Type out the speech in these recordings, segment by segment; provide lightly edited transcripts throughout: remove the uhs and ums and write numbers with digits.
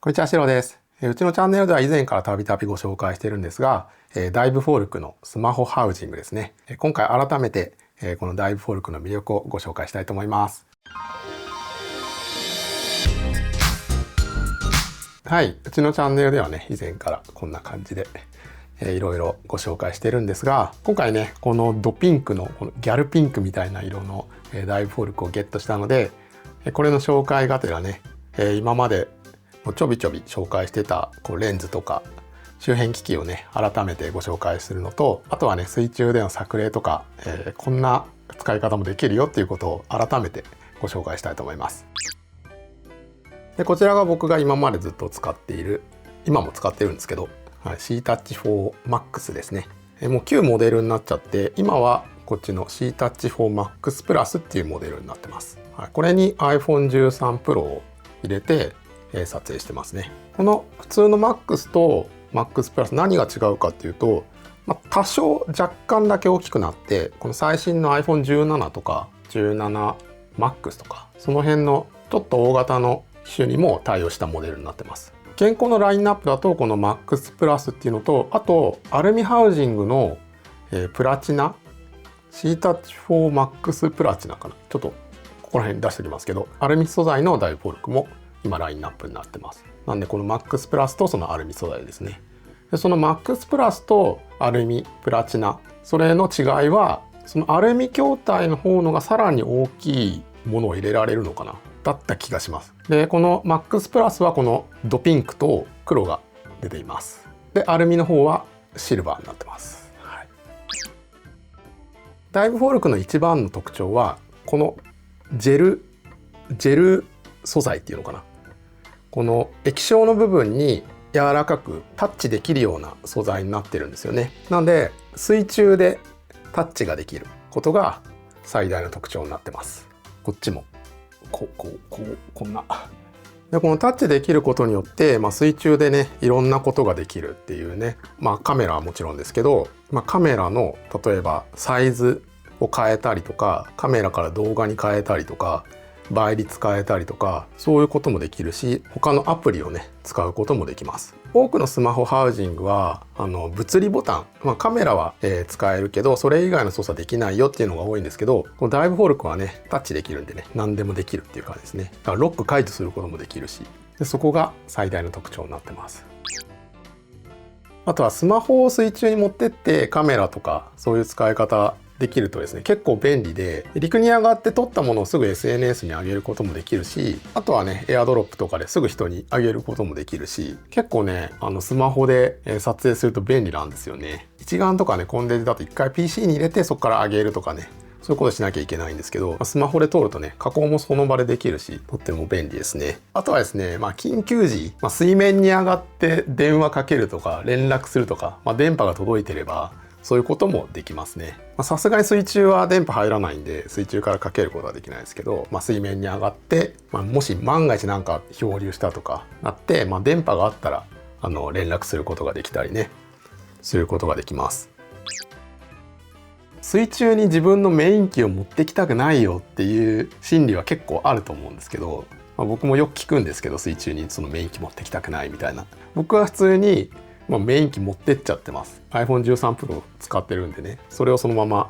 こんにちは、シロです。うちのチャンネルでは以前からたびたびご紹介しているんですが、ダイブフォルクのスマホハウジングですね。今回改めてこのダイブフォルクの魅力をご紹介したいと思います。はい、うちのチャンネルではね、以前からこんな感じでいろいろご紹介してるんですが、今回ね、このドピンクのこのギャルピンクみたいな色のダイブフォルクをゲットしたので、これの紹介がてらね、今までちょびちょび紹介してたレンズとか周辺機器をね改めてご紹介するのと、あとはね水中での作例とか、こんな使い方もできるよっていうことを改めてご紹介したいと思います。でこちらが僕が今までずっと使っている、今も使ってるんですけど、C-Touch4Max ですね。もう旧モデルになっちゃって、今はこっちの C-Touch4Max Plus っていうモデルになってます。これに iPhone13 Pro を入れて撮影してますね。この普通の MAX と MAX プラス何が違うかっていうと、多少若干だけ大きくなって、この最新の iPhone17 とか 17MAX とかその辺のちょっと大型の機種にも対応したモデルになってます。現行のラインナップだとこの MAX プラスっていうのと、あとアルミハウジングのプラチナ C-Touch4Max プラチナかな、ちょっとここら辺出しておきますけど、アルミ素材のダイブフォルクも今ラインナップになってます。なんでこの MAX プラスとそのアルミ素材ですね。でその MAX プラスとアルミプラチナ、それの違いはそのアルミ筐体の方のがさらに大きいものを入れられるのかな、だった気がします。でこの MAX プラスはこのドピンクと黒が出ています。でアルミの方はシルバーになってます。ダイブフォルクの一番の特徴はこのジェル素材っていうのかな、この液晶の部分に柔らかくタッチできるような素材になってるんですよね。なので水中でタッチができることが最大の特徴になってます。こっちもこんなでこのタッチできることによって、水中でねいろんなことができるっていうね、カメラはもちろんですけど、カメラの例えばサイズを変えたりとか、カメラから動画に変えたりとか、倍率変えたりとか、そういうこともできるし、他のアプリをね使うこともできます。多くのスマホハウジングは物理ボタン、カメラは、使えるけどそれ以外の操作できないよっていうのが多いんですけど、このダイブフォルクはねタッチできるんでね、何でもできるっていう感じですね。だからロック解除することもできるし、でそこが最大の特徴になってます。あとはスマホを水中に持ってってカメラとかそういう使い方できるとですね、結構便利で、陸に上がって撮ったものをすぐ SNS に上げることもできるし、あとはねエアドロップとかですぐ人に上げることもできるし、結構ねスマホで撮影すると便利なんですよね。一眼とかねコンデジだと一回 PC に入れてそこから上げるとかね、そういうことしなきゃいけないんですけど、スマホで撮るとね加工もその場でできるし、とっても便利ですね。あとはですね、緊急時、水面に上がって電話かけるとか連絡するとか、電波が届いてればそういうこともできますね。さすがに水中は電波入らないんで水中からかけることはできないですけど、水面に上がって、もし万が一なんか漂流したとかなって、電波があったら連絡することができたりね、することができます。水中に自分のメイン機を持ってきたくないよっていう心理は結構あると思うんですけど、僕もよく聞くんですけど、水中にそのメイン機持ってきたくないみたいな。僕は普通にメイン機持ってっちゃってます。iPhone13 Pro 使ってるんでね、それをそのまま、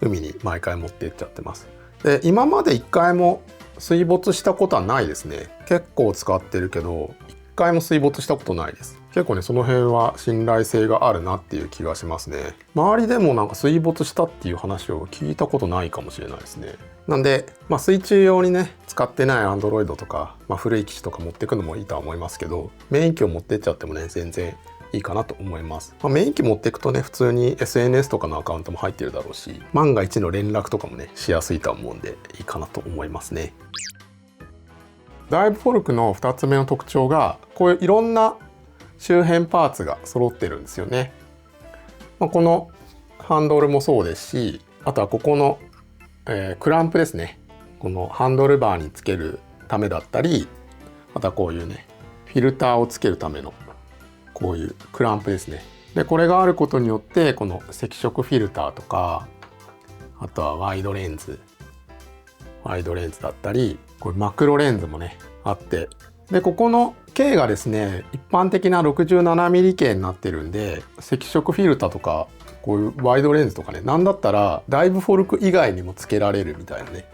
海に毎回持ってっちゃってます。で今まで一回も水没したことはないですね。結構使ってるけど一回も水没したことないです。結構ねその辺は信頼性があるなっていう気がしますね。周りでもなんか水没したっていう話を聞いたことないかもしれないですね。なんで、水中用にね使ってない Android とか、古い機種とか持ってくのもいいとは思いますけど、メイン機を持ってっちゃってもね全然いいかなと思います。メイン機持っていくとね普通に SNS とかのアカウントも入ってるだろうし、万が一の連絡とかもねしやすいと思うんでいいかなと思いますね。ダイブフォルクの2つ目の特徴が、こういういろんな周辺パーツが揃ってるんですよね。このハンドルもそうですし、あとはここの、クランプですね。このハンドルバーにつけるためだったり、あとはこういうねフィルターをつけるためのこういうクランプですね。でこれがあることによってこの赤色フィルターとか、あとはワイドレンズだったり、これマクロレンズもねあって、でここの径がですね一般的な 67mm 径になってるんで、赤色フィルターとかこういうワイドレンズとかね、なんだったらダイブフォルク以外にも付けられるみたいなね、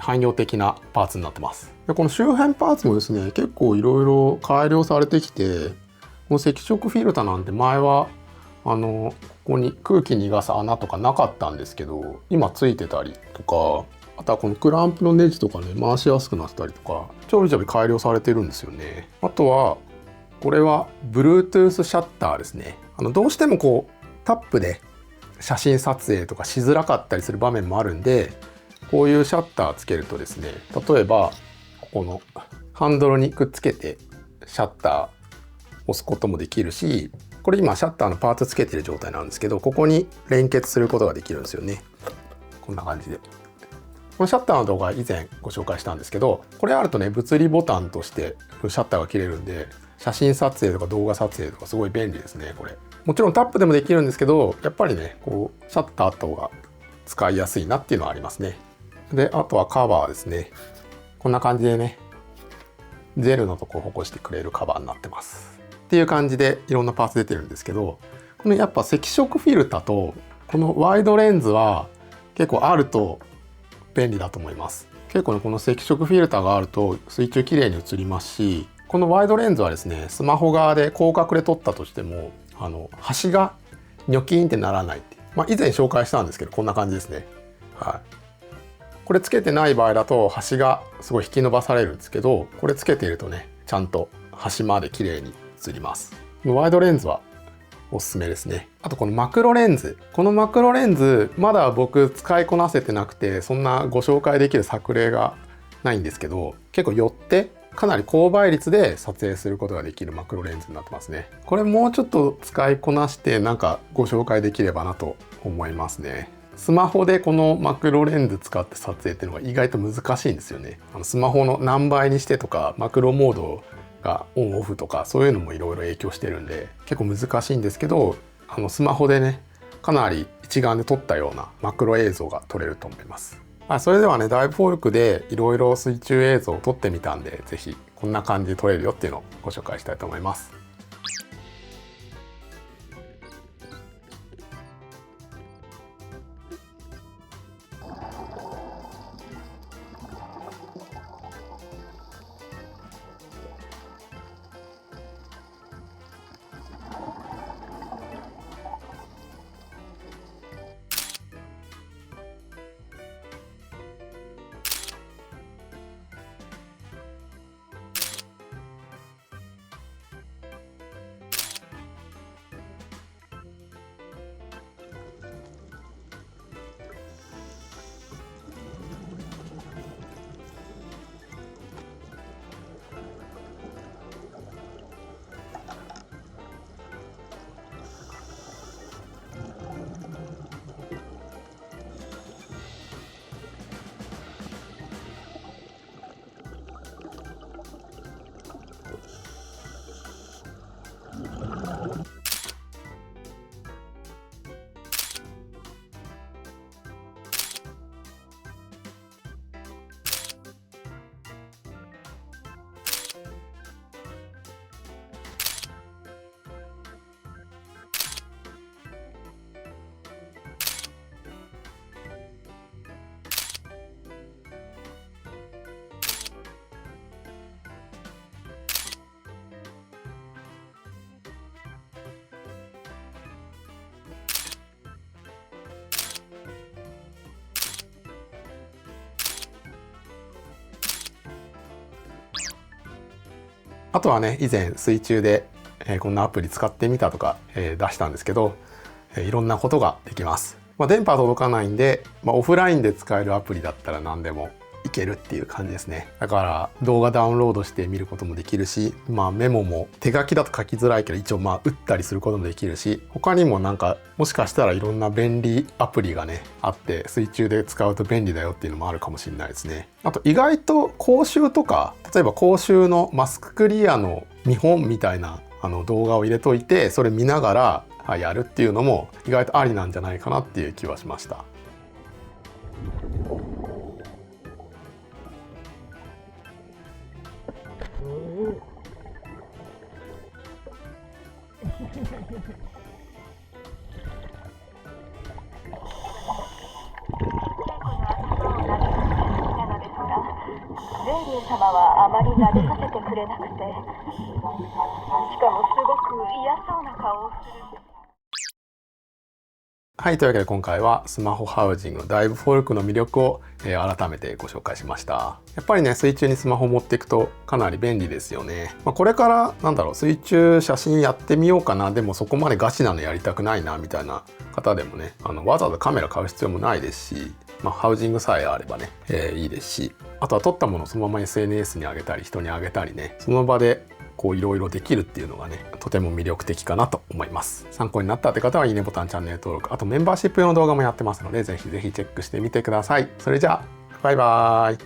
汎用的なパーツになってます。でこの周辺パーツもですね結構いろいろ改良されてきて、この赤色フィルターなんて前はここに空気逃がす穴とかなかったんですけど、今ついてたりとか、あとはこのクランプのネジとかね回しやすくなったりとか、ちょびちょび改良されてるんですよね。あとはこれは Bluetooth シャッターですね。どうしてもこうタップで写真撮影とかしづらかったりする場面もあるんで、こういうシャッターつけるとですね、例えばここのハンドルにくっつけてシャッター押すこともできるし、これ今シャッターのパーツつけてる状態なんですけど、ここに連結することができるんですよね。こんな感じで。このシャッターの動画以前ご紹介したんですけど、これあるとね物理ボタンとしてシャッターが切れるんで、写真撮影とか動画撮影とかすごい便利ですね。これもちろんタップでもできるんですけど、やっぱりねこうシャッターあった方が使いやすいなっていうのはありますね。であとはカバーですね。こんな感じでねジェルのとこを保護してくれるカバーになってますっていう感じでいろんなパーツ出てるんですけど、このやっぱ赤色フィルターとこのワイドレンズは結構あると便利だと思います。結構ねこの赤色フィルターがあると水中きれいに映りますし、このワイドレンズはですねスマホ側で広角で撮ったとしても端がニョキーンってならないって、以前紹介したんですけどこんな感じですね。はい、これつけてない場合だと端がすごい引き伸ばされるんですけど、これつけているとねちゃんと端まで綺麗に映ります。ワイドレンズはおすすめですね。あとこのマクロレンズ、このマクロレンズまだ僕使いこなせてなくて、そんなご紹介できる作例がないんですけど、結構寄ってかなり高倍率で撮影することができるマクロレンズになってますね。これもうちょっと使いこなしてなんかご紹介できればなと思いますね。スマホでこのマクロレンズ使って撮影っていうのが意外と難しいんですよね。スマホの何倍にしてとかマクロモードがオンオフとかそういうのもいろいろ影響してるんで結構難しいんですけど、スマホでねかなり一眼で撮ったようなマクロ映像が撮れると思います。それではねダイブフォルクでいろいろ水中映像を撮ってみたんで、是非こんな感じで撮れるよっていうのをご紹介したいと思います。あとはね以前水中で、こんなアプリ使ってみたとか、出したんですけど、いろんなことができます。電波届かないんで、オフラインで使えるアプリだったら何でもいけるっていう感じですね。だから動画ダウンロードして見ることもできるし、メモも手書きだと書きづらいけど一応打ったりすることもできるし、他にもなんかもしかしたらいろんな便利アプリがねあって水中で使うと便利だよっていうのもあるかもしれないですね。あと意外と講習とか、例えば講習のマスククリアの見本みたいな動画を入れといてそれ見ながらやるっていうのも意外とありなんじゃないかなっていう気はしました。ゼーリン様はあまり撫でさせてくれなくて、しかもすごく嫌そうな顔をするんです。はい、というわけで今回はスマホハウジングのダイブフォルクの魅力を、改めてご紹介しました。やっぱりね、水中にスマホ持っていくとかなり便利ですよね。これから水中写真やってみようかな、でもそこまでガチなのやりたくないなみたいな方でもね、わざわざカメラ買う必要もないですし、ハウジングさえあればね、いいですし、あとは撮ったものをそのまま SNS に上げたり人に上げたりね、その場でこういろいろできるっていうのがね、とても魅力的かなと思います。参考になったって方はいいねボタン、チャンネル登録、あとメンバーシップ用の動画もやってますので、ぜひぜひチェックしてみてください。それじゃあ、バイバーイ。